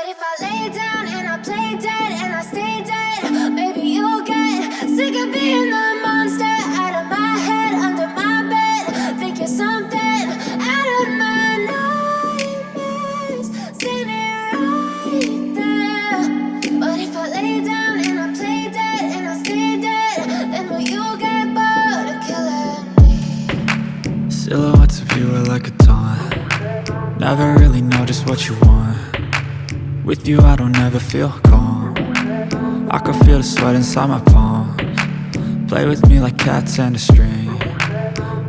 But if I lay down and I play dead and I stay dead, maybe you'll get sick of being the monster out of my head, under my bed. Think you're something out of my nightmares, standing right there. But if I lay down and I play dead and I stay dead, then will you get bored of killing me? Silhouettes of you are like a taunt. Never really know just what you want. With you I don't ever feel calm. I can feel the sweat inside my palms. Play with me like cats and a string.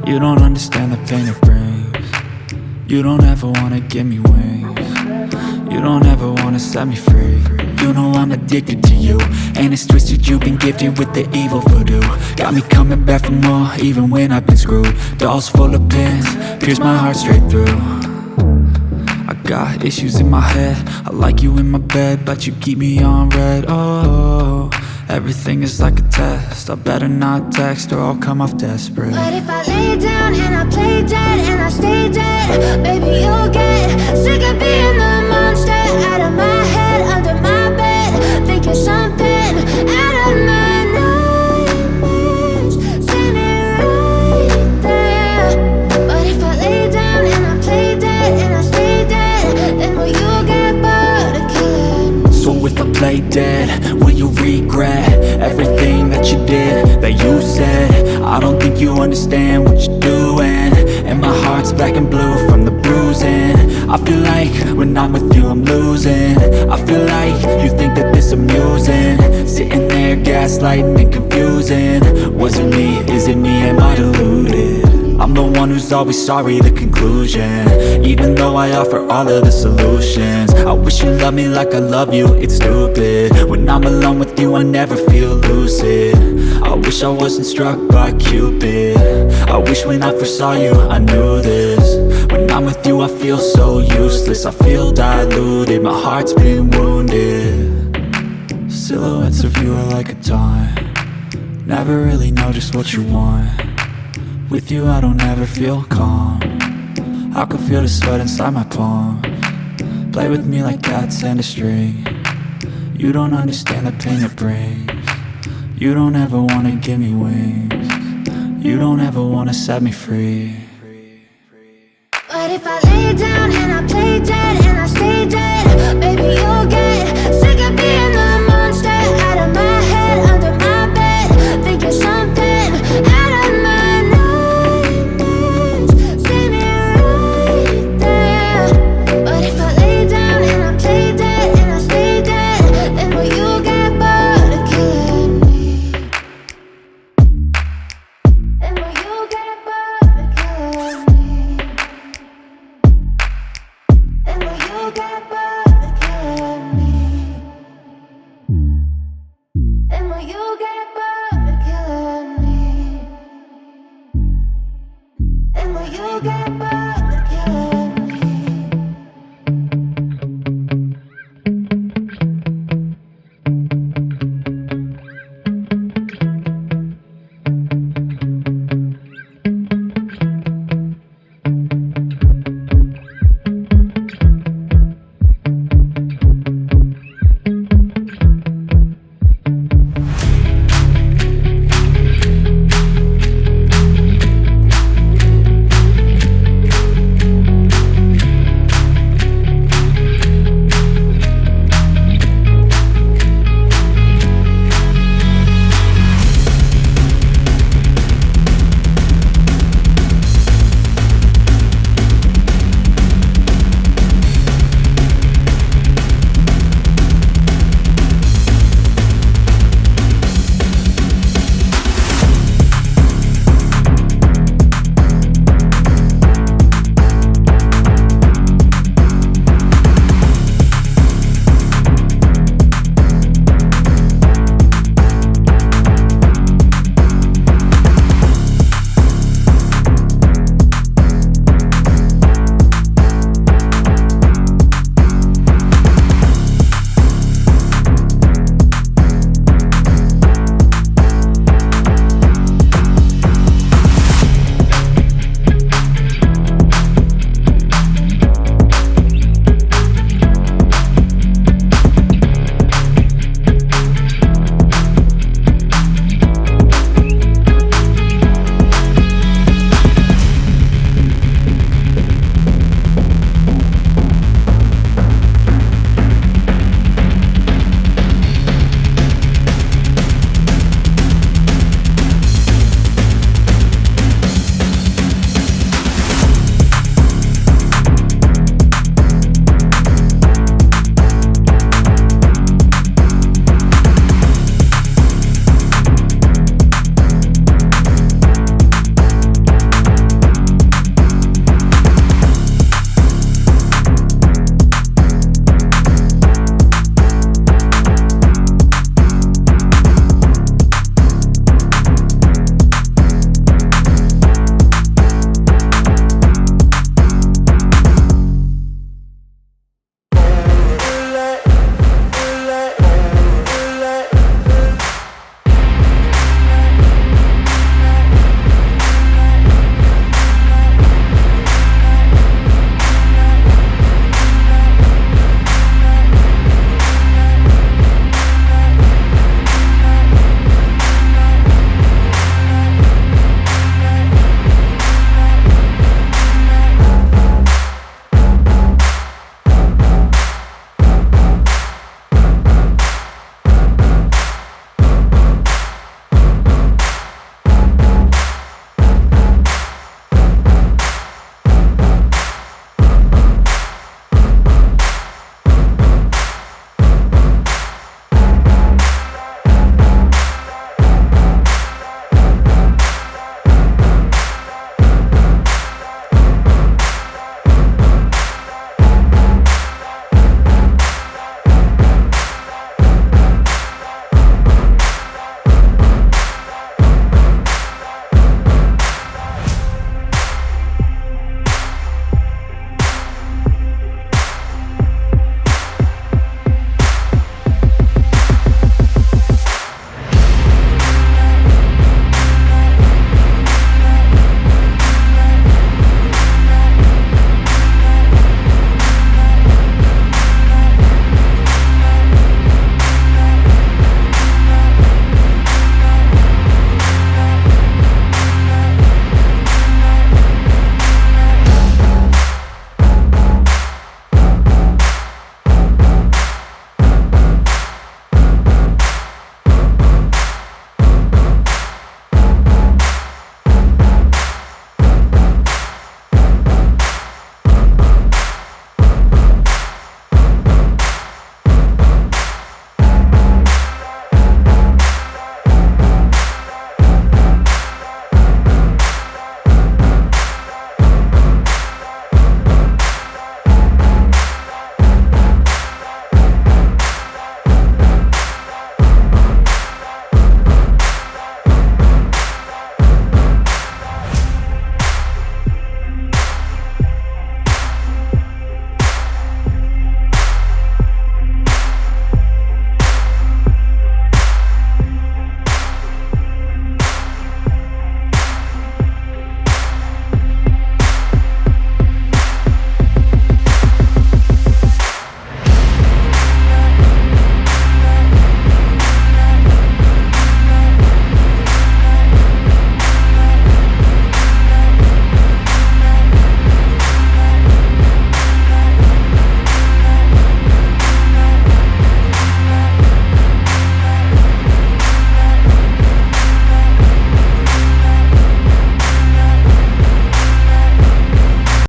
You don't understand the pain it brings. You don't ever wanna give me wings. You don't ever wanna set me free. You know I'm addicted to you, and it's twisted, you've been gifted with the evil voodoo. Got me coming back for more, even when I've been screwed. Dolls full of pins, pierce my heart straight through. I got issues in my head, I like you in my bed, but you keep me on red. Oh, everything is like a test, I better not text or I'll come off desperate. But if I lay down and I play dead and I stay dead, baby you'll get sick of being the monster out of my head, under my bed. Think you're something out of my nightmares, standing right there. But if I lay down and I play dead and I stay dead, then will you get bored of killing me? So if I play dead, will you regret everything that you did, that you said? I don't think you understand what you're doing, and my heart's black and blue from the bruising. I feel like when I'm with you I'm losing. I feel like you think that this amusing, sitting there gaslighting and confusing. Was it me? Is it me? Am I deluded? I'm the one who's always sorry, the conclusion, even though I offer all of the solutions. I wish you loved me like I love you, it's stupid. When I'm alone with you I never feel lucid. I wish I wasn't struck by Cupid. I wish when I first saw you I knew this. When I'm with you I feel so useless, I feel diluted, my heart's been wounded. Silhouettes of you are like a taunt. Never really know just what you want. With you I don't ever feel calm. I can feel the sweat inside my palms. Play with me like cats and a string. You don't understand the pain it brings. You don't ever wanna give me wings. You don't ever wanna set me free. But if I lay down and I play dead and I stay dead,